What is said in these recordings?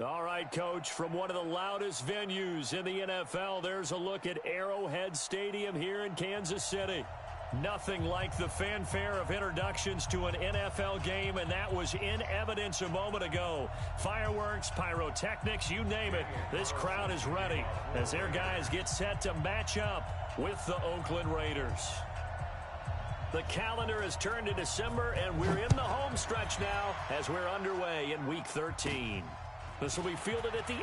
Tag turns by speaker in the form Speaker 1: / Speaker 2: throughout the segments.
Speaker 1: All right, Coach, from one of the loudest venues in the NFL, there's a look at Arrowhead Stadium here in Kansas City. Nothing like the fanfare of introductions to an NFL game, and that was in evidence a moment ago. Fireworks, pyrotechnics, you name it. This crowd is ready as their guys get set to match up with the Oakland Raiders. The calendar has turned to December, and we're in the home stretch now as we're underway in Week 13. This will be fielded at the 8.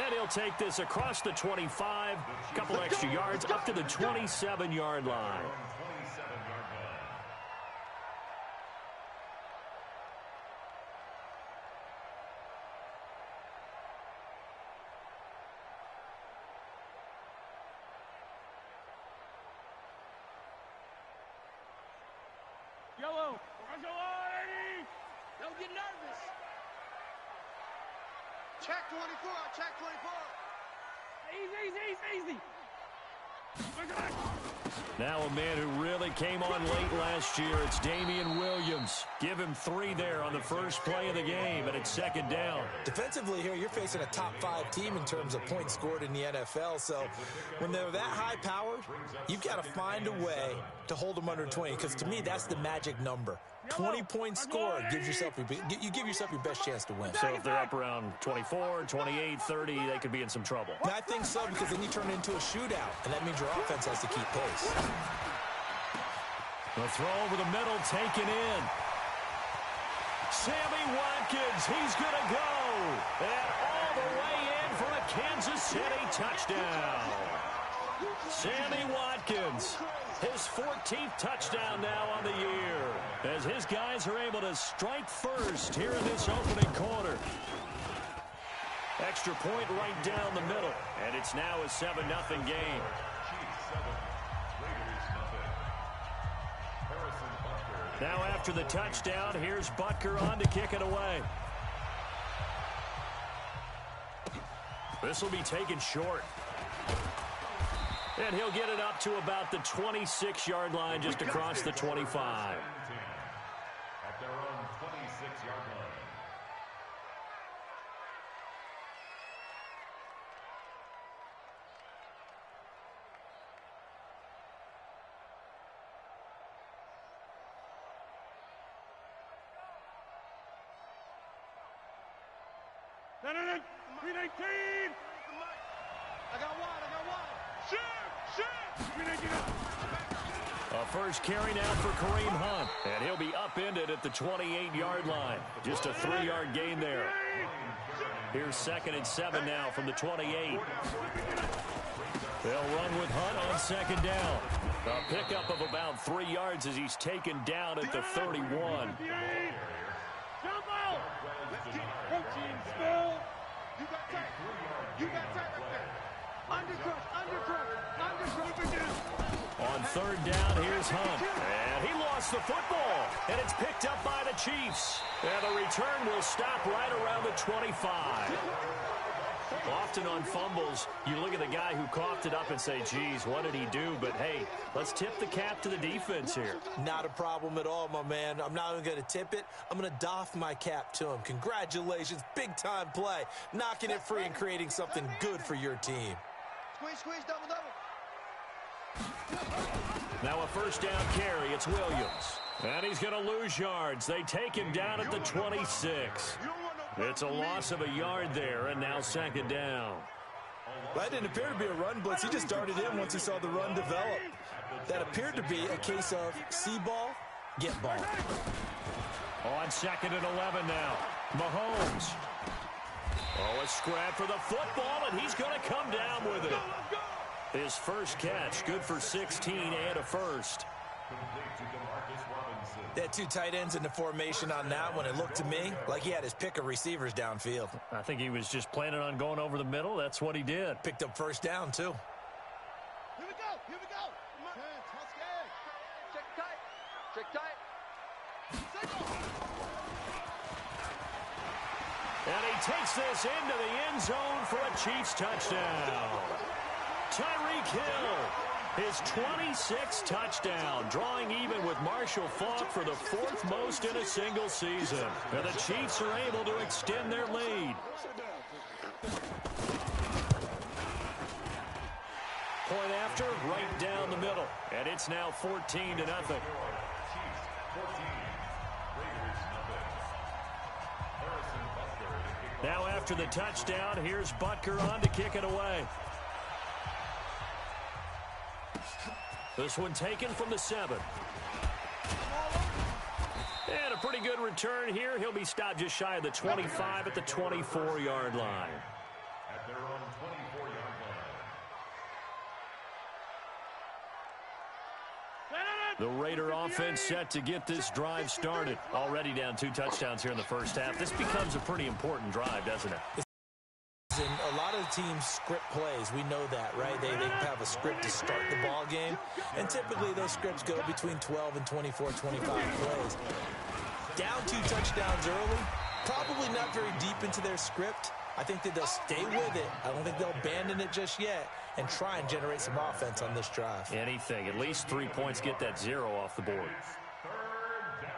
Speaker 1: And he'll take this across the 25, a couple extra yards up to the 27-yard line.
Speaker 2: Yellow. Don't get nervous.
Speaker 3: Check 24, check 24.
Speaker 2: Easy.
Speaker 1: Now a man who really came on late last year, it's Damian Williams. Give him 3 there on the first play of the game, and it's second down.
Speaker 4: Defensively here, you're facing a top-5 team in terms of points scored in the NFL, so when they're that high-powered, you've got to find a way to hold them under 20, because to me, that's the magic number. 20 points scored gives yourself you give yourself your best chance to win.
Speaker 1: So if they're up around 24, 28, 30, they could be in some trouble.
Speaker 4: And I think so, because then you turn it into a shootout, and that means your offense has to keep pace.
Speaker 1: The throw over the middle, taken in. Sammy Watkins, he's going to go. And all the way in for a Kansas City touchdown. Sammy Watkins, his 14th touchdown now on the year, as his guys are able to strike first here in this opening quarter. Extra point right down the middle, and it's now a 7-0 game. Now after the touchdown, here's Butker on to kick it away. This will be taken short. And he'll get it up to about the 26-yard line, just across the 25.
Speaker 5: At their own 26-yard line.
Speaker 2: No. 319.
Speaker 3: I got one.
Speaker 2: Shoot.
Speaker 1: A first carry now for Kareem Hunt. And he'll be upended at the 28-yard line. Just a 3-yard gain there. Here's 2nd and 7 now from the 28. They'll run with Hunt on second down. A pickup of about 3 yards as he's taken down at the 31.
Speaker 2: Jump out. Coaching spill.
Speaker 3: You got tight right there. Undercrush.
Speaker 1: On third down, here's Hunt. And he lost the football. And it's picked up by the Chiefs. And the return will stop right around the 25. Often on fumbles, you look at the guy who coughed it up and say, geez, what did he do? But, hey, let's tip the cap to the defense here.
Speaker 4: Not a problem at all, my man. I'm not even going to tip it. I'm going to doff my cap to him. Congratulations. Big-time play. Knocking it free and creating something good for your team.
Speaker 3: Squeeze, double.
Speaker 1: Now a first down carry. It's Williams. And he's going to lose yards. They take him down at the 26. It's a loss of a yard there, and now second down.
Speaker 4: That didn't appear to be a run blitz. He just darted in once he saw the run develop. That appeared to be a case of see ball, get ball.
Speaker 1: On 2nd and 11 now. Mahomes. Oh, a scrap for the football, and he's going to come down with it. His first catch, good for 16 and a first.
Speaker 4: They had 2 tight ends in the formation on that one. It looked to me like he had his pick of receivers downfield.
Speaker 1: I think he was just planning on going over the middle. That's what he did.
Speaker 4: Picked up first down, too.
Speaker 3: Here we go. Come on. Check tight.
Speaker 1: And he takes this into the end zone for a Chiefs touchdown. Tyreek Hill His 26th touchdown, drawing even with Marshall Faulk for the 4th most in a single season. And the Chiefs are able to extend their lead. Point after, right down the middle. And it's now 14-0. Now after the touchdown, here's Butker on to kick it away. This one taken from the 7. And a pretty good return here. He'll be stopped just shy of the 25 at the 24-yard line.
Speaker 5: At their own 24-yard line.
Speaker 1: The Raider offense set to get this drive started. Already down 2 touchdowns here in the first half. This becomes a pretty important drive, doesn't it?
Speaker 4: And a lot of teams script plays. We know that, right? They have a script to start the ball game. And typically those scripts go between 12 and 24, 25 plays. Down 2 touchdowns early, probably not very deep into their script. I think that they'll stay with it. I don't think they'll abandon it just yet and try and generate some offense on this drive.
Speaker 1: Anything. At least 3 points, get that 0 off the board.
Speaker 5: Third down.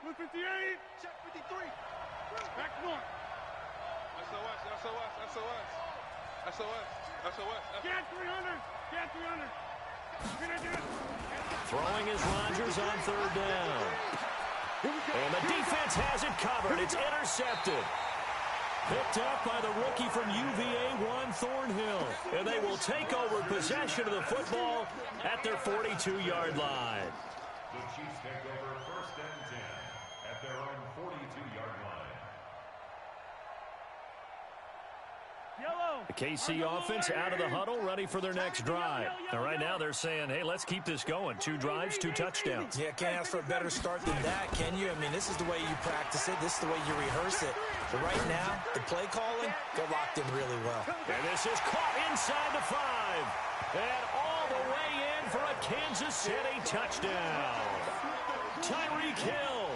Speaker 2: Blue 58. Check 53. Back north. SOS. Get 300. Get 300.
Speaker 1: Throwing is Rodgers on 3rd down. And the defense has it covered. It's intercepted. Picked up by the rookie from UVA, Juan Thornhill. And they will take over possession of the football at their 42-yard line.
Speaker 5: The Chiefs take over 1st and 10 at their own 42-yard line.
Speaker 1: The KC offense out of the huddle, ready for their next drive. And right now they're saying, hey, let's keep this going. 2 drives, 2 touchdowns.
Speaker 4: Yeah, can't ask for a better start than that, can you? I mean, this is the way you practice it. This is the way you rehearse it. But right now, the play calling, they're locked in really well.
Speaker 1: And this is caught inside the 5. And all the way in for a Kansas City touchdown. Tyreek Hill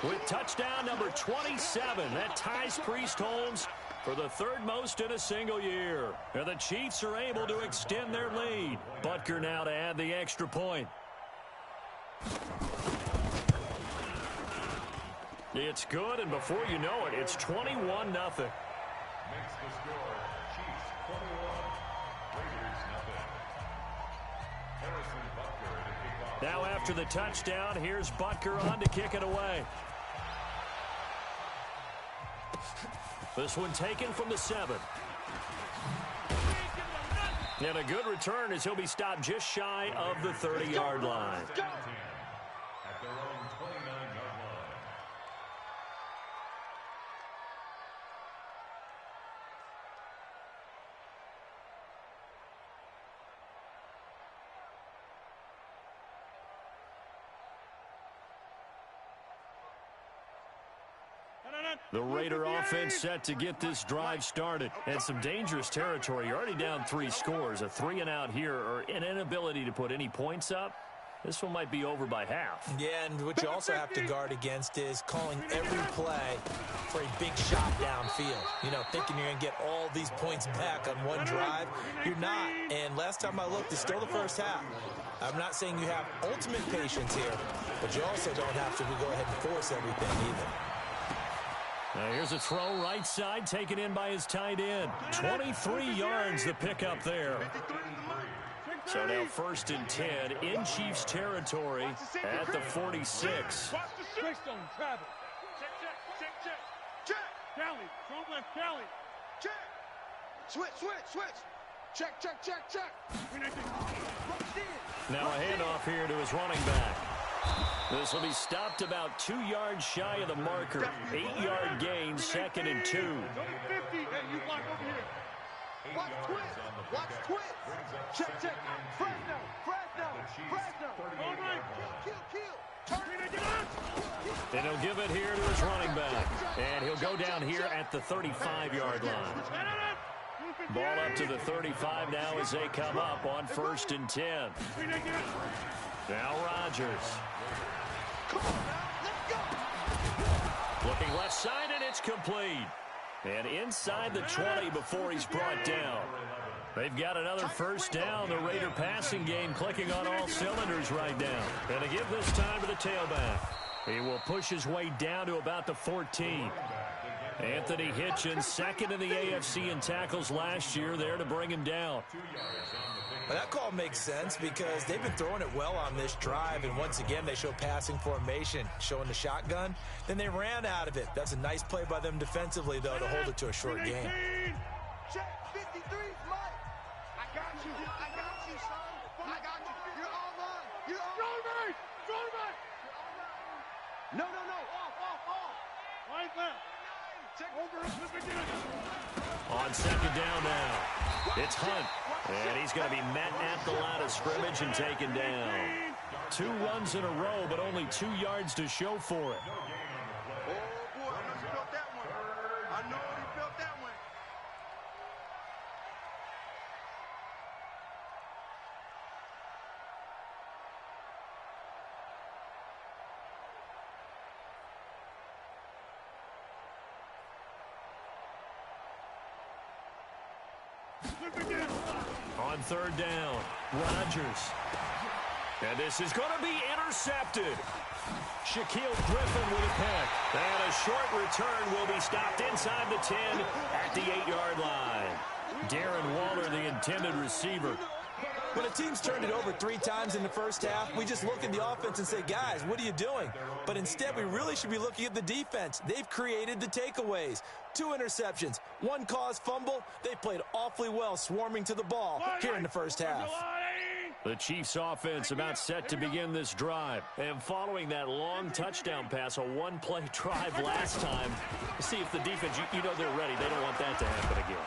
Speaker 1: with touchdown number 27. That ties Priest Holmes for the 3rd most in a single year. And the Chiefs are able to extend their lead. Butker now to add the extra point. It's good, and before you know it, it's 21-0.
Speaker 5: Makes the score Chiefs 21, Raiders nothing. Harrison Butker to kick off.
Speaker 1: Now after the touchdown, here's Butker on to kick it away. This one taken from the 7. And a good return as he'll be stopped just shy of the 30-yard line.
Speaker 5: At their own 29-yard line.
Speaker 1: The Raider offense set to get this drive started. And some dangerous territory. You're already down 3 scores. A 3-and-out here or an inability to put any points up. This one might be over by half.
Speaker 4: Yeah, and what you also have to guard against is calling every play for a big shot downfield. You know, thinking you're going to get all these points back on one drive. You're not. And last time I looked, it's still the first half. I'm not saying you have ultimate patience here, but you also don't have to go ahead and force everything either.
Speaker 1: Now here's a throw right side taken in by his tight end. 23 yards the pickup there. So now 1st and 10 in Chiefs territory at the 46.
Speaker 2: Greystone, travel. Check. Cali, front left, Cali. Check. Switch. Check.
Speaker 1: Now a handoff here to his running back. This will be stopped about 2 yards shy of the marker. 8-yard gain, 2nd and 2.
Speaker 2: 50, and you block over here. Watch twist. Check. Fresno. All right. Kill.
Speaker 1: And he'll give it here to his running back. And he'll go down here at the 35-yard line. Ball up to the 35 now as they come up on 1st and 10. Now Rodgers. Looking left side, and it's complete. And inside the 20 before he's brought down. They've got another first down. The Raider passing game clicking on all cylinders right now. And to give this time to the tailback. He will push his way down to about the 14. Anthony Hitchens, second in the AFC in tackles last year, there to bring him down.
Speaker 4: Well, that call makes sense because they've been throwing it well on this drive, and once again they show passing formation, showing the shotgun. Then they ran out of it. That's a nice play by them defensively, though, to hold it to a short game.
Speaker 2: Check 53, Mike. I got you. I got you, son. I got you. You're all mine. You're all mine. Go to me. No. Off. Right left. Check over.
Speaker 1: On second down now, it's Hunt, and he's going to be met at the line of scrimmage and taken down. 2 runs in a row, but only 2 yards to show for it.
Speaker 2: Oh, boy, I know he felt that one. I know he felt that one.
Speaker 1: On third down, Rodgers. And this is going to be intercepted. Shaquille Griffin with a pick. And a short return will be stopped inside the 10 at the 8-yard line. Darren Waller, the intended receiver.
Speaker 4: When a team's turned it over 3 times in the first half, we just look at the offense and say, guys, what are you doing? But instead, we really should be looking at the defense. They've created the takeaways. 2 interceptions, 1 caused fumble. They played awfully well swarming to the ball here in the first half.
Speaker 1: The Chiefs offense about set to begin this drive. And following that long touchdown pass, a 1-play drive last time, see if the defense, you know they're ready. They don't want that to happen again.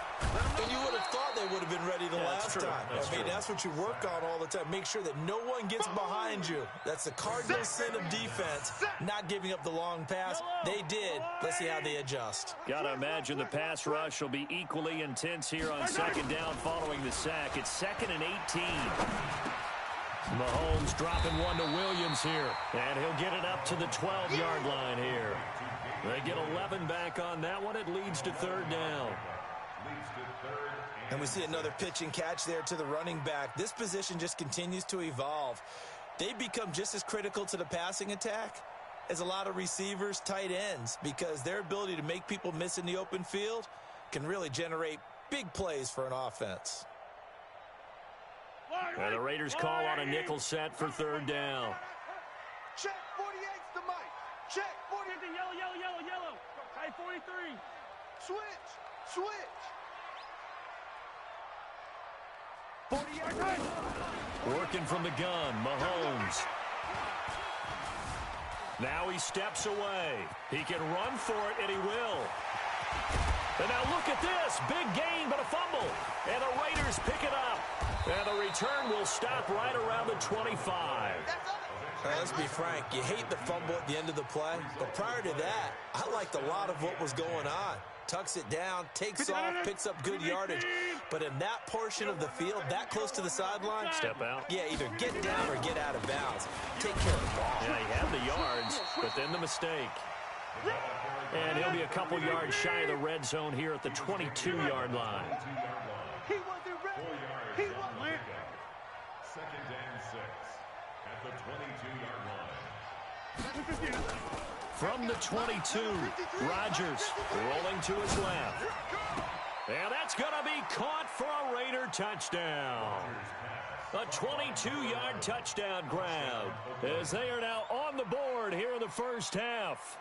Speaker 4: And you would have thought they would have been ready the last time. That's what you work on all the time. Make sure that no one gets behind you. That's the cardinal sin of defense, not giving up the long pass. They did. Let's see how they adjust.
Speaker 1: Got to imagine the pass rush will be equally intense here on second down following the sack. It's 2nd and 18. Mahomes dropping one to Williams here. And he'll get it up to the 12-yard line here. They get 11 back on that one. It leads to third down.
Speaker 4: And we see another pitch and catch there to the running back. This position just continues to evolve. They become just as critical to the passing attack as a lot of receivers, tight ends, because their ability to make people miss in the open field can really generate big plays for an offense.
Speaker 1: And the Raiders call on a nickel set for third down.
Speaker 2: Check 48's the mic. Check 40. Yellow. Type 43. Switch. 40-yard.
Speaker 1: Working from the gun, Mahomes. Now he steps away. He can run for it, and he will. And now look at this. Big gain, but a fumble. And the Raiders pick it up. And the return will stop right around the 25.
Speaker 4: Let's be frank. You hate the fumble at the end of the play. But prior to that, I liked a lot of what was going on. Tucks it down, takes off, picks up good yardage. But in that portion of the field, that close to the sideline,
Speaker 1: step out.
Speaker 4: Yeah, either get down or get out of bounds. Take care of the ball.
Speaker 1: Yeah, he had the yards, but then the mistake. And he'll be a couple yards shy of the red zone here at the 22-yard line.
Speaker 2: He wasn't ready. He wasn't ready.
Speaker 5: 2nd and 6 at the 22-yard line.
Speaker 1: From the 22, Rodgers rolling to his left. And that's going to be caught for a Raider touchdown. A 22-yard touchdown grab as they are now on the board here in the first half.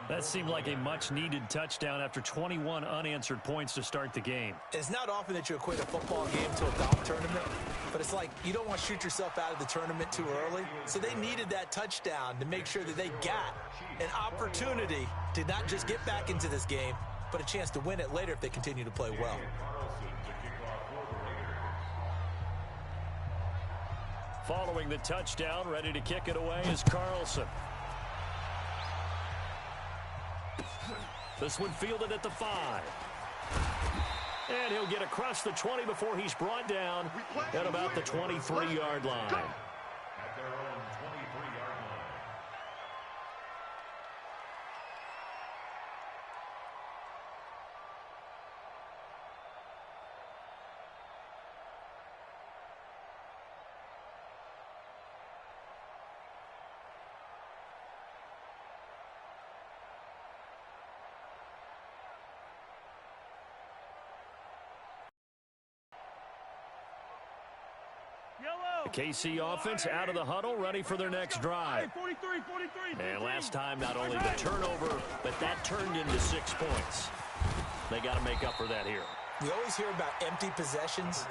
Speaker 1: That seemed like a much-needed touchdown after 21 unanswered points to start the game.
Speaker 4: It's not often that you equate a football game to a golf tournament, but it's like you don't want to shoot yourself out of the tournament too early. So they needed that touchdown to make sure that they got an opportunity to not just get back into this game, but a chance to win it later if they continue to play well.
Speaker 1: Following the touchdown, ready to kick it away is Carlson. This one fielded at the 5. And he'll get across the 20 before he's brought down at about the 23-yard line.
Speaker 5: At their own 23-yard line. 2nd
Speaker 1: The KC offense out of the huddle, ready for their next drive. And last time, not only the turnover, but that turned into 6 points. They got to make up for that here.
Speaker 4: We always hear about empty possessions,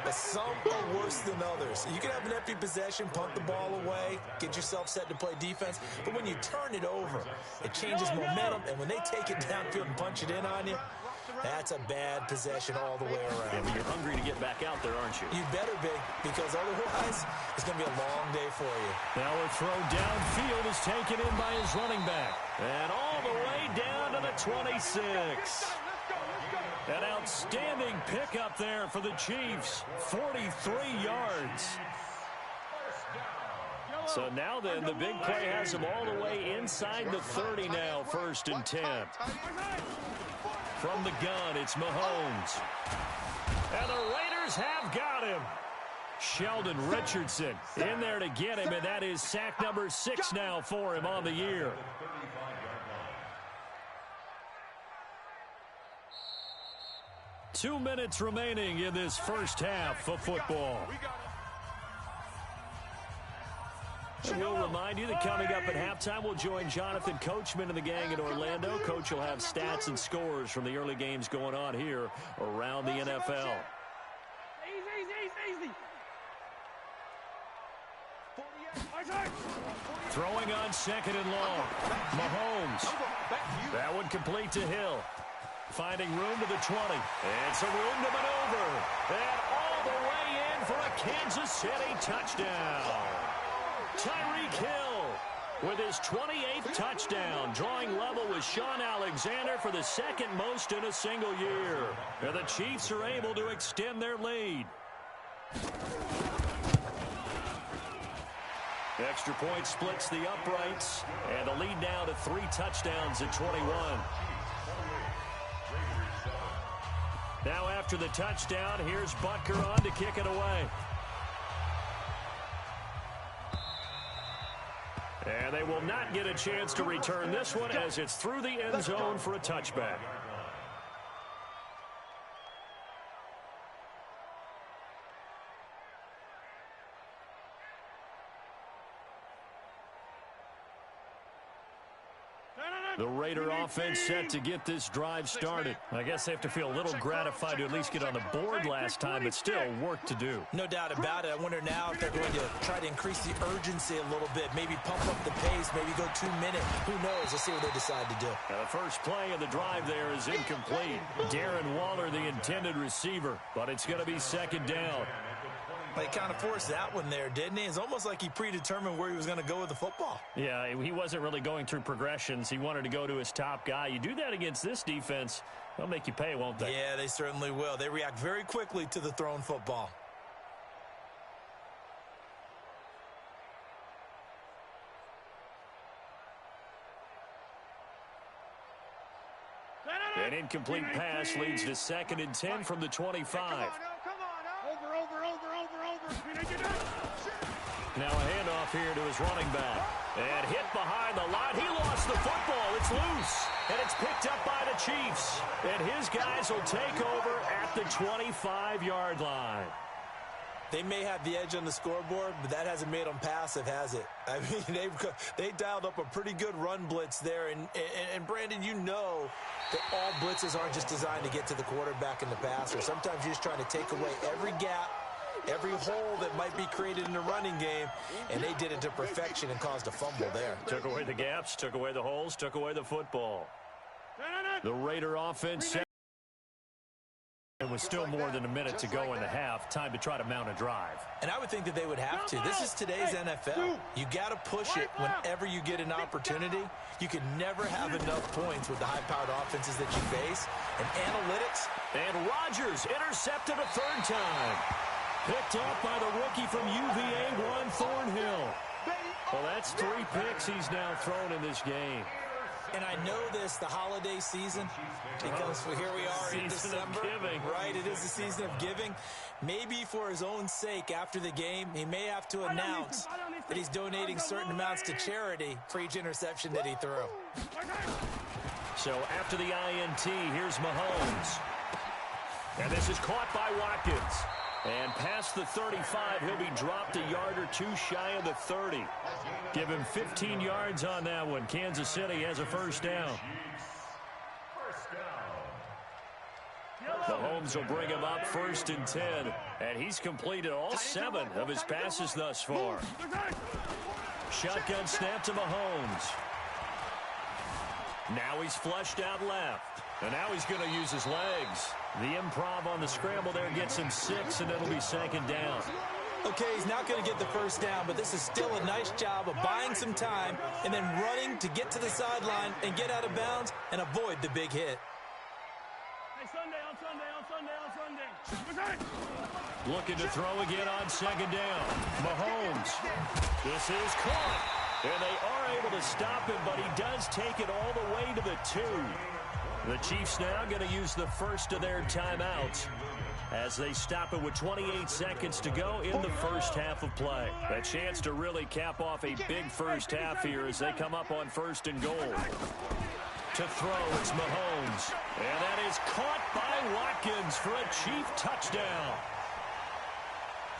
Speaker 4: but some are worse than others. You can have an empty possession, punt the ball away, get yourself set to play defense, but when you turn it over, it changes momentum, and when they take it downfield and punch it in on you, that's a bad possession all the way around.
Speaker 1: Yeah, but you're hungry to get back out there, aren't you?
Speaker 4: You better be, because otherwise, it's going to be a long day for you.
Speaker 1: Now a throw downfield is taken in by his running back. And all the way down to the 26. An outstanding pickup there for the Chiefs. 43 yards. So now then, the big play has them all the way inside the 30 now, 1st and 10. From the gun, it's Mahomes. And the Raiders have got him. Sheldon Richardson in there to get him, and that is sack number 6 now for him on the year. Two minutes remaining in this first half of football. And we'll remind you that coming up at halftime, we'll join Jonathan Coachman and the gang in Orlando. Coach will have stats and scores from the early games going on here around the NFL.
Speaker 2: Easy.
Speaker 1: Throwing on 2nd and long. Mahomes. That one complete to Hill. Finding room to the 20. And some room to maneuver. And all the way in for a Kansas City touchdown. Tyreek Hill with his 28th touchdown, drawing level with Sean Alexander for the 2nd most in a single year. And the Chiefs are able to extend their lead. Extra point splits the uprights, and the lead now to 3 touchdowns at 21. Now after the touchdown, here's Butker on to kick it away. And they will not get a chance to return this one as it's through the end zone for a touchback. The Raider offense set to get this drive started. I guess they have to feel a little gratified to at least get on the board last time, but still work to do.
Speaker 4: No doubt about it. I wonder now if they're going to try to increase the urgency a little bit, maybe pump up the pace, maybe go 2 minutes. Who knows? Let's see what they decide to do.
Speaker 1: Now the first play of the drive there is incomplete. Darren Waller, the intended receiver, but it's going to be 2nd down.
Speaker 4: He kind of forced that one there, didn't he? It's almost like he predetermined where he was going to go with the football.
Speaker 1: Yeah, he wasn't really going through progressions. He wanted to go to his top guy. You do that against this defense, they'll make you pay, won't they?
Speaker 4: Yeah, they certainly will. They react very quickly to the thrown football.
Speaker 1: An incomplete pass leads to 2nd and 10 from the 25. Now a handoff here to his running back. And hit behind the line. He lost the football. It's loose. And it's picked up by the Chiefs. And his guys will take over at the 25-yard line.
Speaker 4: They may have the edge on the scoreboard, but that hasn't made them passive, has it? I mean, they dialed up a pretty good run blitz there. And Brandon, you know that all blitzes aren't just designed to get to the quarterback and the passer. Sometimes you're just trying to take away every gap, every hole that might be created in the running game, and they did it to perfection and caused a fumble there.
Speaker 1: Took away the gaps, took away the holes, took away the football. The Raider offense It was still more than a minute to go in the half. Time to try to mount a drive.
Speaker 4: And I would think that they would have to. This is today's NFL. You got to push it whenever you get an opportunity. You can never have enough points with the high-powered offenses that you face. And analytics.
Speaker 1: And Rodgers intercepted a third time. Picked up by the rookie from UVA, Juan Thornhill. Well, that's 3 picks he's now thrown in this game.
Speaker 4: And I know this, the holiday season, because here we are in December. Right, it is the season of giving. Maybe for his own sake, after the game, he may have to announce that he's donating certain amounts to charity for each interception that he threw.
Speaker 1: So after the INT, here's Mahomes. And this is caught by Watkins. And past the 35, he'll be dropped a yard or two shy of the 30. Give him 15 yards on that one. Kansas City has a first down. Mahomes will bring him up 1st and 10. And he's completed all 7 of his passes thus far. Shotgun snap to Mahomes. Now he's flushed out left. And now he's going to use his legs. The improv on the scramble there gets him 6, and it'll be 2nd down.
Speaker 4: Okay, he's not going to get the first down, but this is still a nice job of buying some time and then running to get to the sideline and get out of bounds and avoid the big hit.
Speaker 3: Hey, Sunday.
Speaker 1: Looking to throw again on 2nd down. Mahomes. This is caught. And they are able to stop him, but he does take it all the way to the 2. The Chiefs now going to use the first of their timeouts as they stop it with 28 seconds to go in the first half of play. A chance to really cap off a big first half here as they come up on 1st and goal. To throw, it's Mahomes. And that is caught by Watkins for a Chief touchdown.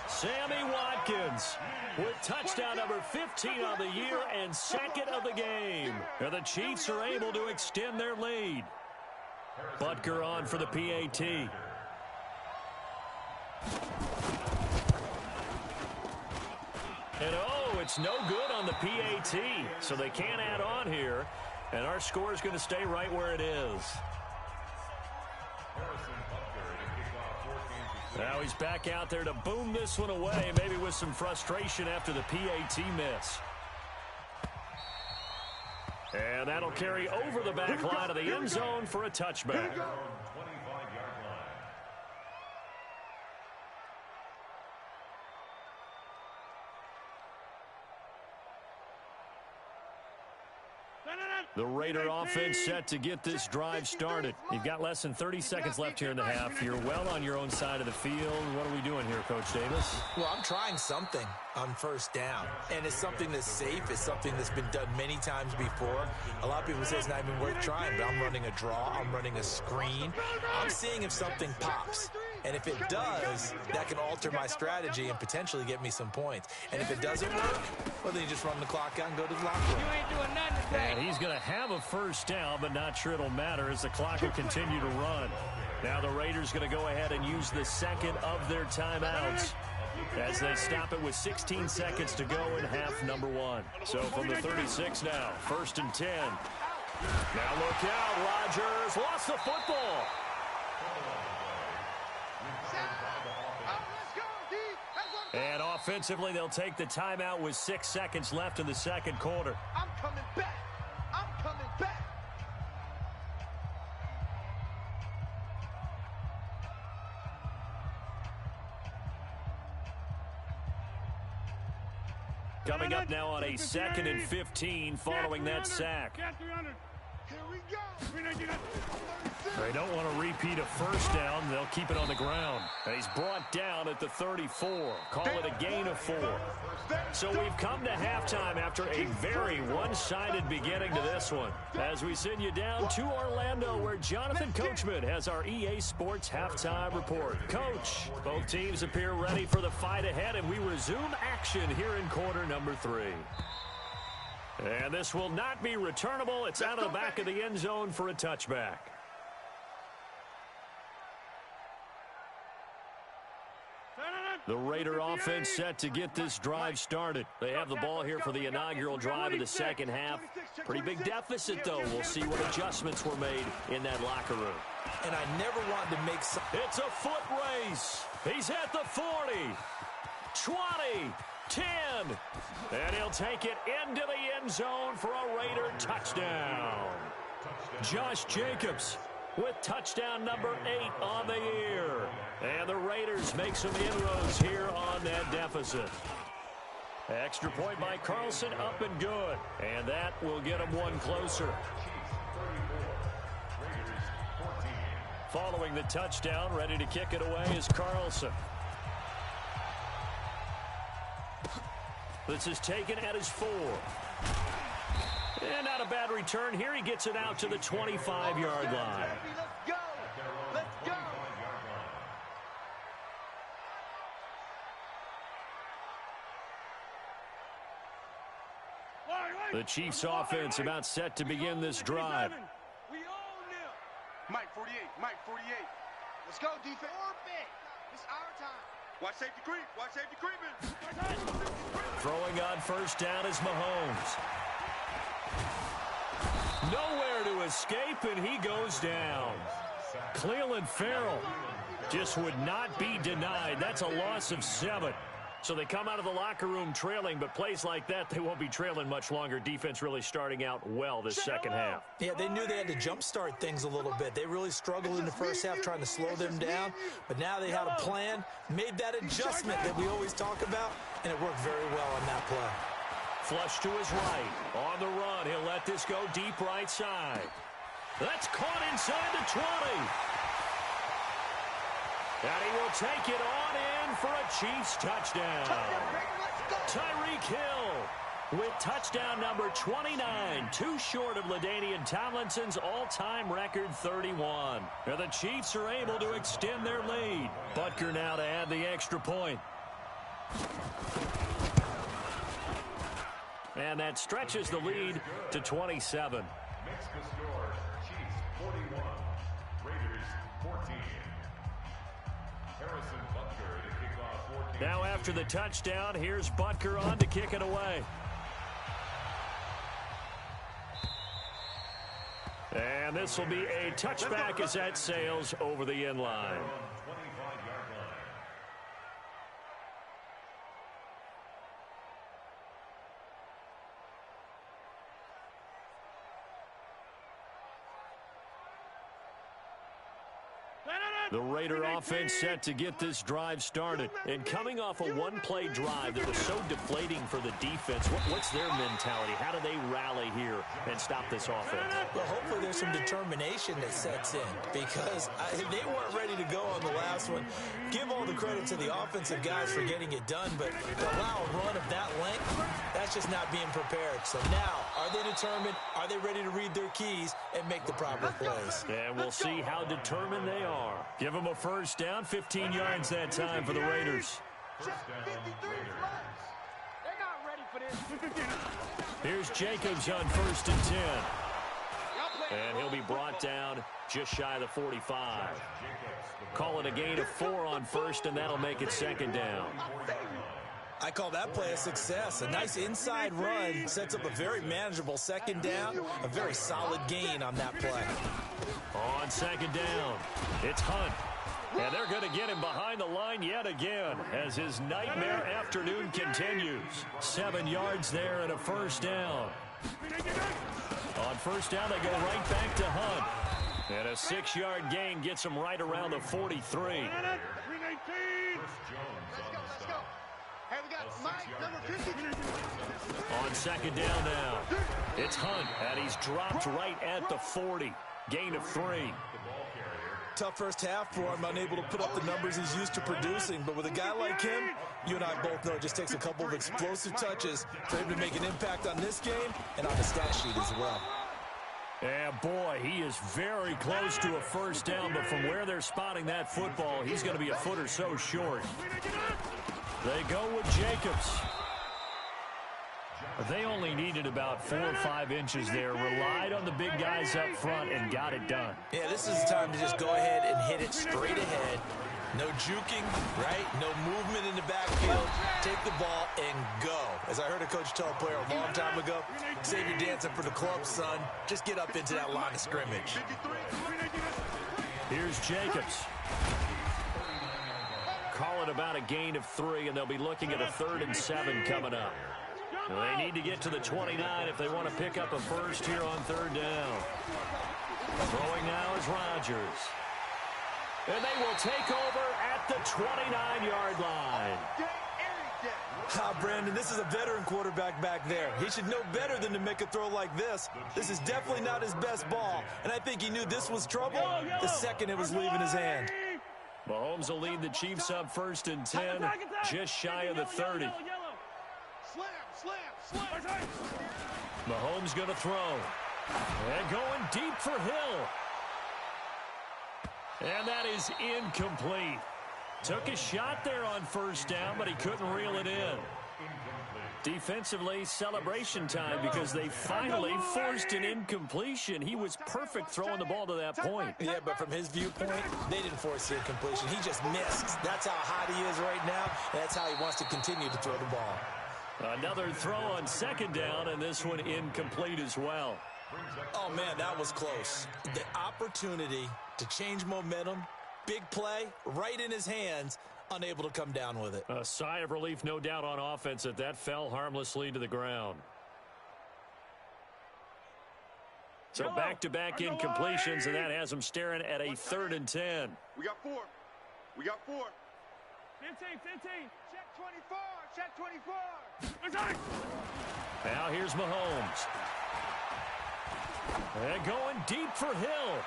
Speaker 1: Sammy Watkins with touchdown number 15 on the year and 2nd of the game. And the Chiefs are able to extend their lead. Butker on for the PAT. And it's no good on the PAT. So they can't add on here. And our score is going to stay right where it is. Now he's back out there to boom this one away, maybe with some frustration after the PAT miss. And that'll carry over the back line of the end zone for a touchback. The Raider offense set to get this drive started. You've got less than 30 seconds left here in the half. You're well on your own side of the field. What are we doing here, Coach Davis?
Speaker 4: Well, I'm trying something on 1st down. And it's something that's safe. It's something that's been done many times before. A lot of people say it's not even worth trying, but I'm running a draw. I'm running a screen. I'm seeing if something pops. And if it does, that can alter my strategy and potentially get me some points. And if it doesn't work, well, then you just run the clock out and go to the locker room.
Speaker 3: You ain't doing nothing today.
Speaker 1: And he's going to have a first down, but not sure it'll matter as the clock will continue to run. Now the Raiders going to go ahead and use the 2nd of their timeouts as they stop it with 16 seconds to go in half number 1. So from the 36 now, 1st and 10. Now look out, Rodgers lost the football. And offensively, they'll take the timeout with 6 seconds left in the 2nd quarter.
Speaker 2: I'm coming back. I'm coming back.
Speaker 1: Coming up now on a 2nd and 15 following that sack.
Speaker 2: Here we go.
Speaker 1: They don't want to repeat a first down. They'll keep it on the ground. And he's brought down at the 34. Call it a gain of 4. So we've come to halftime after a very one-sided beginning to this one. As we send you down to Orlando, where Jonathan Coachman has our EA Sports halftime report. Coach, both teams appear ready for the fight ahead, and we resume action here in quarter number 3. And this will not be returnable. It's out of the back of the end zone for a touchback. The Raider offense set to get this drive started. They have the ball here for the inaugural drive of the 2nd half. Pretty big deficit, though. We'll see what adjustments were made in that locker room.
Speaker 4: And I never wanted to make some...
Speaker 1: It's a foot race. He's at the 40, 20, 10. And he'll take it into the end zone for a Raider touchdown. Josh Jacobs with touchdown number 8 on the year. And the Raiders make some inroads here on that deficit. Extra point by Carlson, up and good. And that will get them one closer. Following the touchdown, ready to kick it away is Carlson. This is taken at his 4. And not a bad return here. He gets it out to the 25-yard line.
Speaker 2: Let's go. Let's go.
Speaker 1: The Chiefs offense about set to begin this drive.
Speaker 2: Mike 48, Mike 48. Let's go, defense. It's our time. Watch safety creep. Watch safety creeping.
Speaker 1: Throwing on first down is Mahomes. Nowhere to escape, and he goes down. Cleveland Farrell just would not be denied. That's a loss of 7. So they come out of the locker room trailing, but plays like that, they won't be trailing much longer. Defense really starting out well this second half.
Speaker 4: Yeah, they knew they had to jumpstart things a little bit. They really struggled in the first half trying to slow them down, but now they had a plan, made that adjustment that we always talk about, and it worked very well on that play.
Speaker 1: Flush to his right. On the run, he'll let this go deep right side. That's caught inside the 20. And he will take it on in for a Chiefs touchdown. Tyreek Hill with touchdown number 29, too short of LaDainian Tomlinson's all-time record 31. Now the Chiefs are able to extend their lead. Butker now to add the extra point. And that stretches the lead to 27.
Speaker 5: Makes the score Chiefs 41, Raiders 14. Harrison Butker to kick off 14.
Speaker 1: Now after the touchdown, here's Butker on to kick it away. And this will be a touchback as that sails over the end line. The Raider offense set to get this drive started. And coming off a one-play drive that was so deflating for the defense, what's their mentality? How do they rally here and stop this offense?
Speaker 4: Well, hopefully there's some determination that sets in because they weren't ready to go on the last one. Give all the credit to the offensive guys for getting it done, but to allow a run of that length, that's just not being prepared. So now, are they determined? Are they ready to read their keys and make the proper plays?
Speaker 1: And we'll see how determined they are. Give them a first down, 15 yards that time for the Raiders.
Speaker 2: They're not ready for this.
Speaker 1: Here's Jacobs on 1st and 10. And he'll be brought down just shy of the 45. Call it a gain of 4 on first, and that'll make it 2nd down.
Speaker 4: I call that play a success. A nice inside run sets up a very manageable 2nd down, a very solid gain on that play.
Speaker 1: On 2nd down, it's Hunt. And they're going to get him behind the line yet again as his nightmare afternoon continues. 7 yards there and a first down. On first down, they go right back to Hunt. And a 6-yard gain gets him right around the 43.
Speaker 2: Let's go. Hey, we got Mike, number 50.
Speaker 1: On 2nd down now, it's Hunt, and he's dropped right at the 40. Gain of 3.
Speaker 4: Tough first half for him, unable to put up the numbers he's used to producing. But with a guy like him, you and I both know it just takes a couple of explosive touches for him to make an impact on this game and on the stat sheet as well.
Speaker 1: And boy, he is very close to a first down, but from where they're spotting that football, he's going to be a foot or so short. They go with Jacobs. They only needed about 4 or 5 inches there, relied on the big guys up front, and got it done.
Speaker 4: Yeah, this is the time to just go ahead and hit it straight ahead. No juking, right? No movement in the backfield. Take the ball and go. As I heard a coach tell a player a long time ago, save your dancing for the club, son. Just get up into that line of scrimmage.
Speaker 1: Here's Jacobs. Call it about a gain of 3, and they'll be looking at a 3rd and 7 coming up. They need to get to the 29 if they want to pick up a first here on 3rd down. Throwing now is Rodgers. And they will take over at the 29-yard line.
Speaker 4: Brandon, this is a veteran quarterback back there. He should know better than to make a throw like this. This is definitely not his best ball, and I think he knew this was trouble the second it was leaving his hand.
Speaker 1: Mahomes will lead the Chiefs up 1st and 10, just shy of the 30.
Speaker 2: Slam.
Speaker 1: Mahomes going to throw. And going deep for Hill. And that is incomplete. Took a shot there on 1st down, but he couldn't reel it in. Defensively, celebration time because they finally forced an incompletion. He was perfect throwing the ball to that point.
Speaker 4: Yeah, but from his viewpoint, they didn't force the incompletion. He just missed. That's how hot he is right now, and that's how he wants to continue to throw the ball.
Speaker 1: Another throw on second down, and this one incomplete as well.
Speaker 4: Oh, man, that was close. The opportunity to change momentum, big play, right in his hands, unable to come down with it.
Speaker 1: A sigh of relief, no doubt, on offense that fell harmlessly to the ground. So back-to-back incompletions, and that has them staring at a 3rd and 10.
Speaker 2: We got 4. We got 4. 15. Check 24. Check 24.
Speaker 1: Now here's Mahomes. And going deep for Hill.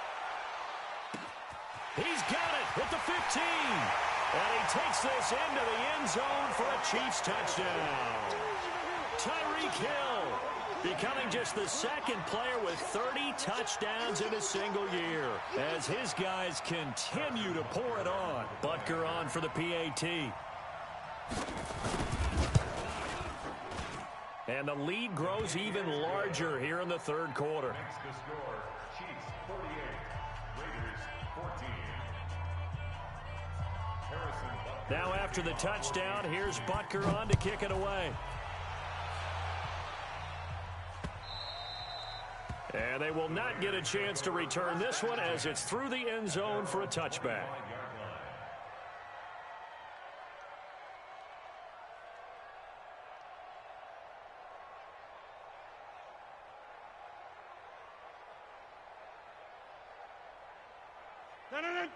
Speaker 1: He's got it at the 15. And he takes this into the end zone for a Chiefs touchdown. Tyreek Hill becoming just the second player with 30 touchdowns in a single year as his guys continue to pour it on. Butker on for the PAT. And the lead grows even larger here in the 3rd quarter.
Speaker 5: Next to score, Chiefs 48, Raiders 14.
Speaker 1: Now after the touchdown, here's Butker on to kick it away. And they will not get a chance to return this one as it's through the end zone for a touchback.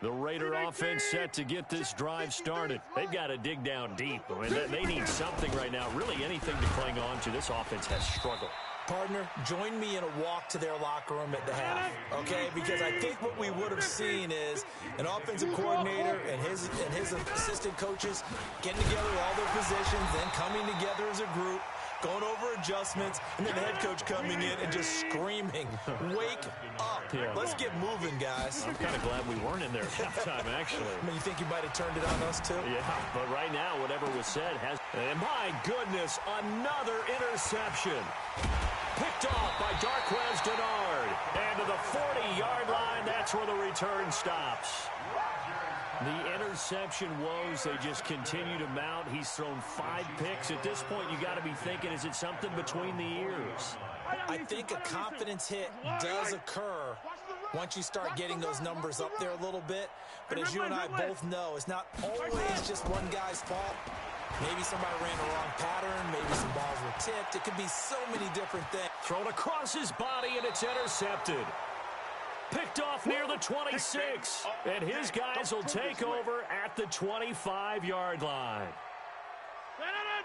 Speaker 1: The Raider offense set to get this drive started. They've got to dig down deep. I mean, they need something right now, really anything to cling on to. This offense has struggled.
Speaker 4: Partner, join me in a walk to their locker room at the half, okay? Because I think what we would have seen is an offensive coordinator and his assistant coaches getting together all their positions, then coming together as a group, going over adjustments, and then the head coach coming in and just screaming, wake up.
Speaker 1: Yeah.
Speaker 4: Let's get moving, guys.
Speaker 1: I'm kind of glad we weren't in there at halftime, actually.
Speaker 4: I mean, you think you might have turned it on us, too?
Speaker 1: Yeah, but right now, whatever was said has... And my goodness, another interception. Picked off by Darquez Denard. And to the 40-yard line, that's where the return stops. The interception woes, they just continue to mount. He's thrown 5 picks. At this point, you got to be thinking, is it something between the ears?
Speaker 4: I think a confidence hit does occur once you start getting those numbers up there a little bit. But as you and I both know, it's not always just one guy's fault. Maybe somebody ran the wrong pattern. Maybe some balls were tipped. It could be so many different things.
Speaker 1: Thrown across his body, and it's intercepted. Picked off near the 26. And his guys will take over at the 25-yard line.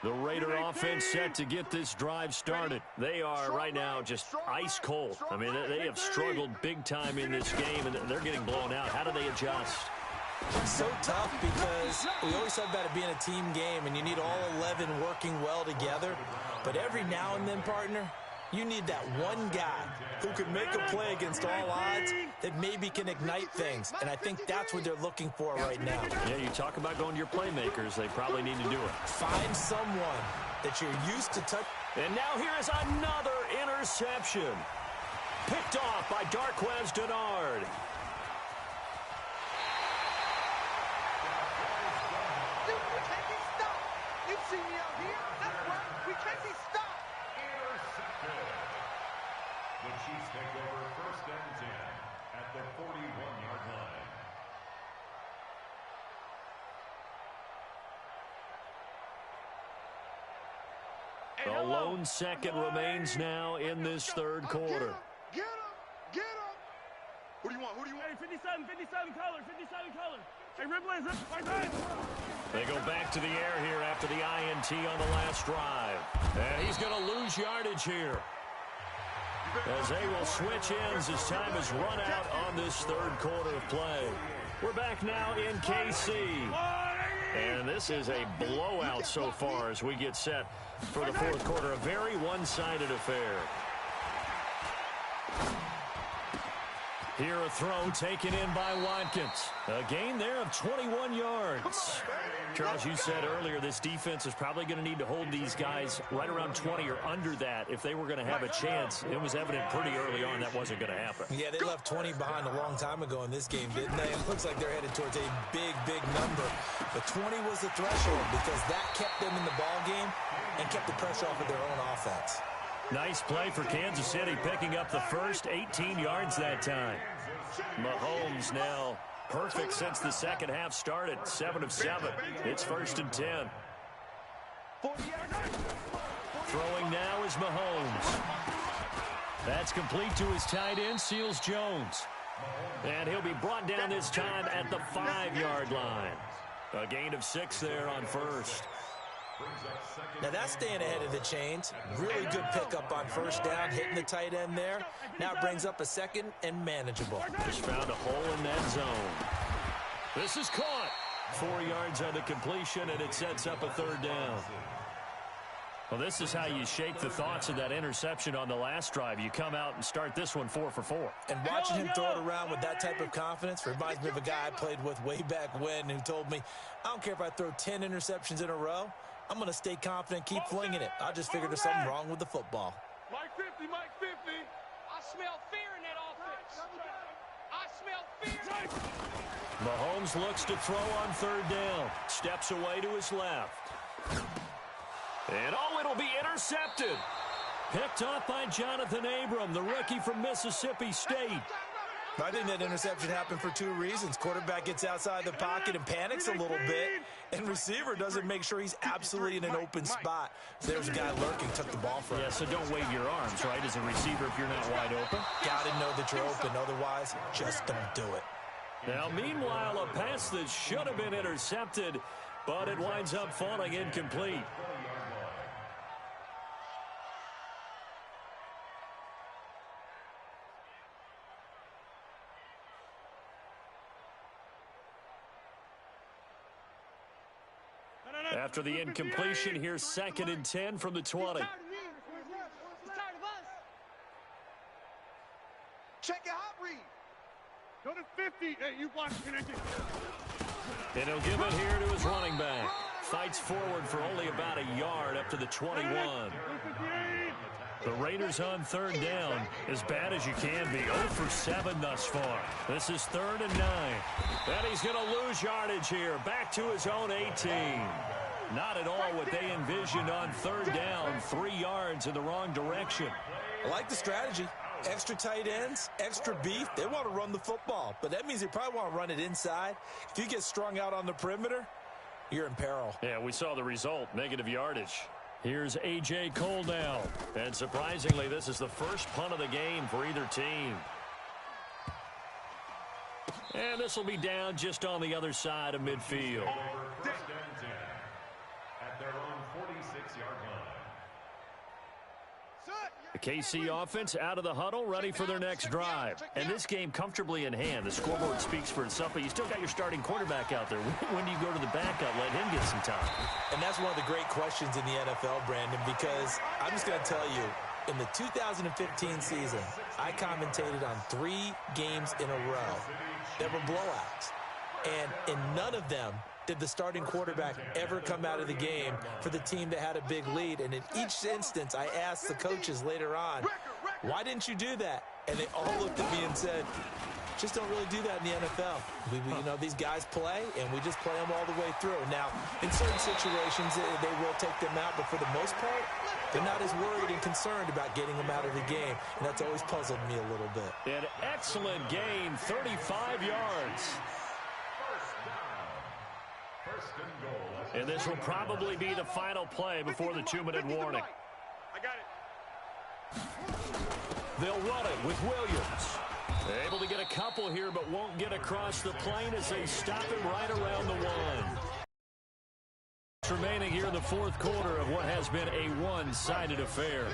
Speaker 1: The Raider offense set to get this drive started. They are right now just ice cold. I mean, they have struggled big time in this game, and they're getting blown out. How do they adjust?
Speaker 4: It's so tough because we always talk about it being a team game, and you need all 11 working well together. But every now and then, partner, you need that one guy who can make a play against all odds that maybe can ignite things. And I think that's what they're looking for right now.
Speaker 1: Yeah, you talk about going to your playmakers. They probably need to do it.
Speaker 4: Find someone that you're used to touch.
Speaker 1: And now here is another interception. Picked off by Darquez Denard.
Speaker 2: Dude, we can't be stopped. You see me out here. That's right. We can't be stopped.
Speaker 5: Intercepted. The Chiefs take over 1st and 10 at the 41-yard line.
Speaker 1: A lone second remains now in this 3rd quarter.
Speaker 2: Get him. Get him. Who do you want? Who do you want?
Speaker 6: Hey, 57 color. Hey, Ripley, right side.
Speaker 1: They go back to the air here after the INT on the last drive. And he's going to lose yardage here, as they will switch ends as time is run out on this 3rd quarter of play. We're back now in KC. And this is a blowout so far as we get set for the 4th quarter. A very one-sided affair. Here a throw taken in by Watkins. A gain there of 21 yards. Charles, you said earlier this defense is probably going to need to hold these guys right around 20 or under that if they were going to have a chance. It was evident pretty early on that wasn't going to happen.
Speaker 4: Yeah, they left 20 behind a long time ago in this game, didn't they? It looks like they're headed towards a big, big number. But 20 was the threshold because that kept them in the ball game and kept the pressure off of their own offense.
Speaker 1: Nice play for Kansas City, picking up the first 18 yards that time. Mahomes now perfect since the second half started. 7 of 7. It's 1st and 10. Throwing now is Mahomes. That's complete to his tight end, Seals Jones. And he'll be brought down this time at the 5-yard line. A gain of 6 there on first.
Speaker 4: Now that's staying ahead of the chains. Really good pickup on first down, hitting the tight end there. Now it brings up a second and manageable.
Speaker 1: Just found a hole in that zone. This is caught. 4 yards on the completion, and it sets up a 3rd down. Well, this is how you shake the thoughts of that interception on the last drive. You come out and start this one 4 for 4.
Speaker 4: And watching him throw it around with that type of confidence reminds me of a guy I played with way back when who told me, I don't care if I throw 10 interceptions in a row. I'm going to stay confident, keep flinging it. I just figured there's something wrong with the football.
Speaker 6: Mike 50, Mike 50.
Speaker 7: I smell fear in that offense. I smell fear.
Speaker 1: Mahomes looks to throw on 3rd down. Steps away to his left. And it'll be intercepted. Picked off by Jonathan Abram, the rookie from Mississippi State.
Speaker 4: I think that interception happened for 2 reasons. Quarterback gets outside the pocket and panics a little bit, and receiver doesn't make sure he's absolutely in an open spot. So there's a guy lurking, took the ball from him.
Speaker 1: Yeah, so don't wave your arms, right, as a receiver if you're not wide open.
Speaker 4: Got to know that you're open. Otherwise, just don't do it.
Speaker 1: Now, meanwhile, a pass that should have been intercepted, but it winds up falling incomplete. After the incompletion, here's 2nd and 10 from the 20.
Speaker 2: Check it out, Reed.
Speaker 6: Go to 50. Hey, you block connected.
Speaker 1: And he'll give it here to his running back. Fights forward for only about a yard up to the 21. The Raiders on 3rd down, as bad as you can be. 0 for 7 thus far. This is 3rd and 9. And he's going to lose yardage here. Back to his own 18. Not at all what they envisioned on 3rd down. 3 yards in the wrong direction.
Speaker 4: I like the strategy. Extra tight ends, extra beef. They want to run the football, but that means they probably want to run it inside. If you get strung out on the perimeter, you're in peril.
Speaker 1: Yeah, we saw the result. Negative yardage. Here's A.J. Cole now. And surprisingly, this is the first punt of the game for either team. And this will be down just on the other side of midfield.
Speaker 5: At their own 46-yard line.
Speaker 1: The KC offense out of the huddle, ready for their next drive. And this game comfortably in hand. The scoreboard speaks for itself, but you still got your starting quarterback out there. When do you go to the backup, let him get some time?
Speaker 4: And that's one of the great questions in the NFL, Brandon, because I'm just going to tell you, in the 2015 season, I commentated on 3 games in a row that were blowouts. And in none of them did the starting quarterback ever come out of the game for the team that had a big lead. And in each instance, I asked the coaches later on, why didn't you do that? And they all looked at me and said, just don't really do that in the NFL. You know, these guys play, and we just play them all the way through. Now, in certain situations, they will take them out, but for the most part, they're not as worried and concerned about getting them out of the game, and that's always puzzled me a little bit.
Speaker 1: An excellent gain, 35 yards. And this will probably be the final play before the 2-minute warning.
Speaker 6: I got it.
Speaker 1: They'll run it with Williams. Able to get a couple here, but won't get across the plane as they stop him right around the 1. Remaining here in the 4th quarter of what has been a one-sided affair.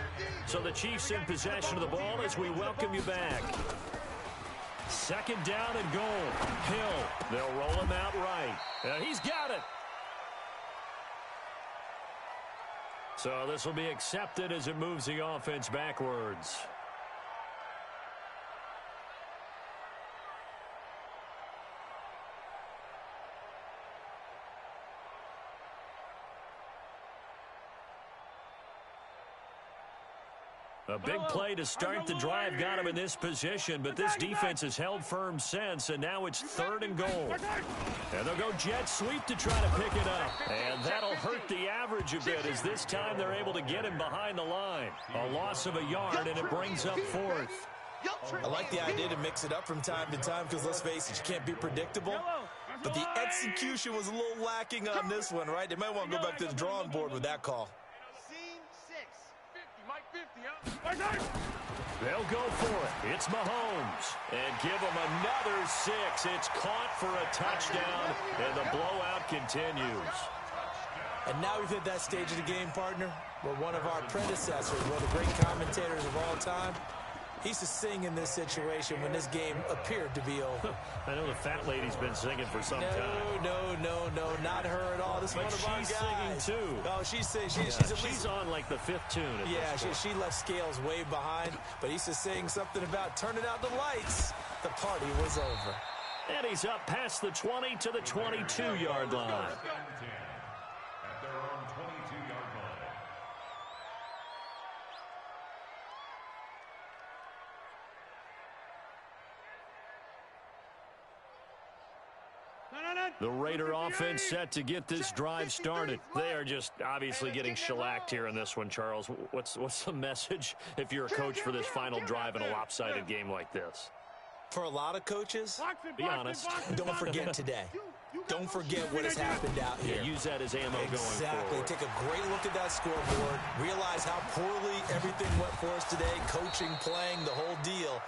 Speaker 1: So the Chiefs in possession of the ball as we welcome you back. 2nd down and goal. Hill. They'll roll him out right. And he's got it. So this will be accepted as it moves the offense backwards. A big play to start the drive got him in this position, but this defense has held firm since, and now it's 3rd and goal. And they'll go jet sweep to try to pick it up. And that'll hurt the average a bit, as this time they're able to get him behind the line. A loss of a yard, and it brings up 4th.
Speaker 4: I like the idea to mix it up from time to time because, let's face it, you can't be predictable. But the execution was a little lacking on this one, right? They might want to go back to the drawing board with that call.
Speaker 2: Scene 6.
Speaker 6: 50, Mike 50, huh?
Speaker 1: They'll go for it. It's Mahomes. And give him another 6. It's caught for a touchdown, and the blowout continues.
Speaker 4: And now we've hit that stage of the game, partner, where one of our predecessors, one of the great commentators of all time, he used to sing in this situation when this game appeared to be over.
Speaker 1: I know the fat lady's been singing for some time.
Speaker 4: No, not her at all. This is one of our guys.
Speaker 1: She's singing too.
Speaker 4: Oh, she's singing.
Speaker 1: She's on like the 5th tune.
Speaker 4: Yeah, she left Scales way behind, but he used to sing something about turning out the lights. The party was over.
Speaker 1: And he's up past the 20 to the 22-yard line.
Speaker 5: At their own 22-yard line.
Speaker 1: The Raider offense set to get this drive started. They are just obviously getting shellacked here in this one, Charles. What's the message if you're a coach for this final drive in a lopsided game like this?
Speaker 4: For a lot of coaches,
Speaker 1: be honest.
Speaker 4: Don't forget today. Don't forget what has happened out here.
Speaker 1: Yeah, use that as ammo going forward.
Speaker 4: Exactly. Take a great look at that scoreboard. Realize how poorly everything went for us today. Coaching, playing, the whole deal.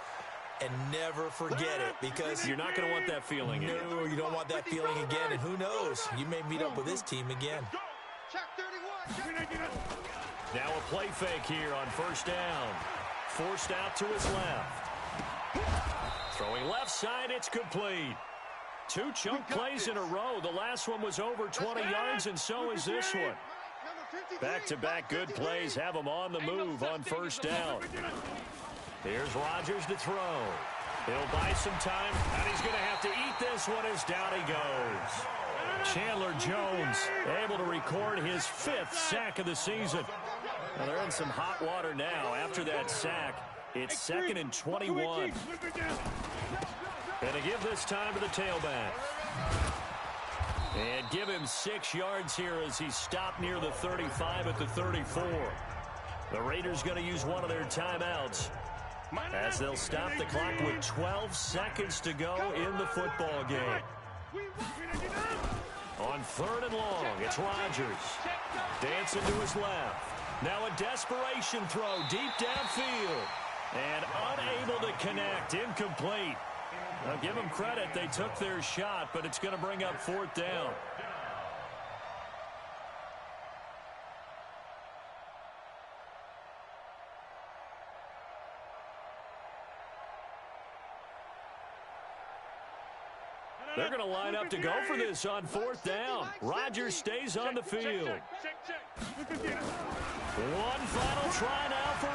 Speaker 4: And never forget it, because
Speaker 1: you're not going to want that feeling again.
Speaker 4: No, you don't want that feeling again. And who knows? You may meet up with this team again.
Speaker 2: Check 31.
Speaker 1: Now a play fake here on 1st down. Forced out to his left. Throwing left side, it's complete. 2 chunk plays in a row. The last one was over 20 yards, and so is this one. Back-to-back good plays have them on the move on 1st down. Here's Rodgers to throw. He'll buy some time, and he's going to have to eat this one as down he goes. Chandler Jones able to record his 5th sack of the season. Well, they're in some hot water now. After that sack, it's 2nd and 21. And to give this time to the tailback. And give him 6 yards here as he stopped near the 35 at the 34. The Raiders going to use one of their timeouts, as they'll stop the clock with 12 seconds to go in the football game. On 3rd and long, it's Rodgers. Dancing to his left. Now a desperation throw deep downfield. And unable to connect. Incomplete. Now give them credit. They took their shot, but it's going to bring up 4th down. They're going to line up to go for this on 4th down. Rodgers stays on the field. One final try now for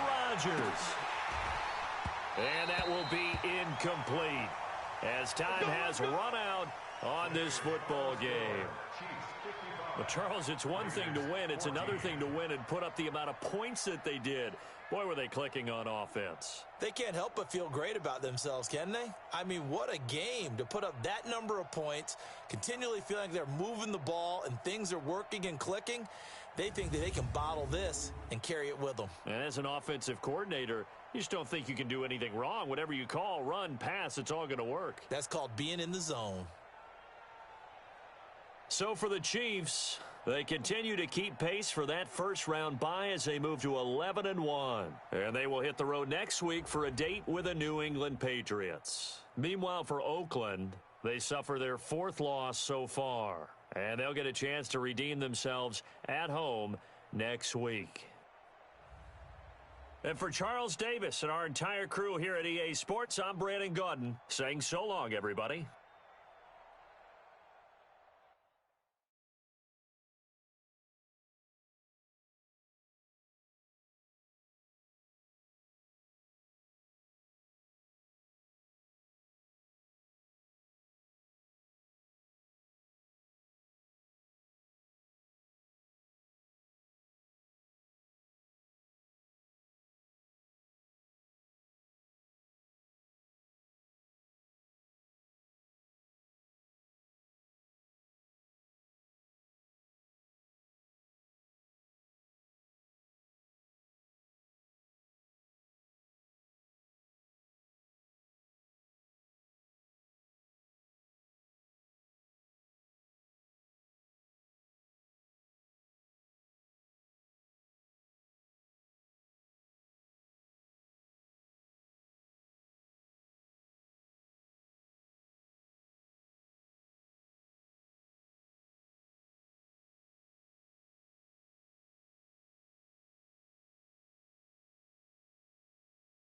Speaker 1: Rodgers. And that will be incomplete, as time has run out on this football game. But, Charles, it's one thing to win. It's another thing to win and put up the amount of points that they did. Boy, were they clicking on offense.
Speaker 4: They can't help but feel great about themselves, can they? I mean, what a game to put up that number of points, continually feeling like they're moving the ball and things are working and clicking. They think that they can bottle this and carry it with them.
Speaker 1: And as an offensive coordinator, you just don't think you can do anything wrong. Whatever you call, run, pass, it's all going to work.
Speaker 4: That's called being in the zone.
Speaker 1: So for the Chiefs, they continue to keep pace for that first-round bye as they move to 11-1. And they will hit the road next week for a date with the New England Patriots. Meanwhile, for Oakland, they suffer their 4th loss so far. And they'll get a chance to redeem themselves at home next week. And for Charles Davis and our entire crew here at EA Sports, I'm Brandon Gaudin saying so long, everybody.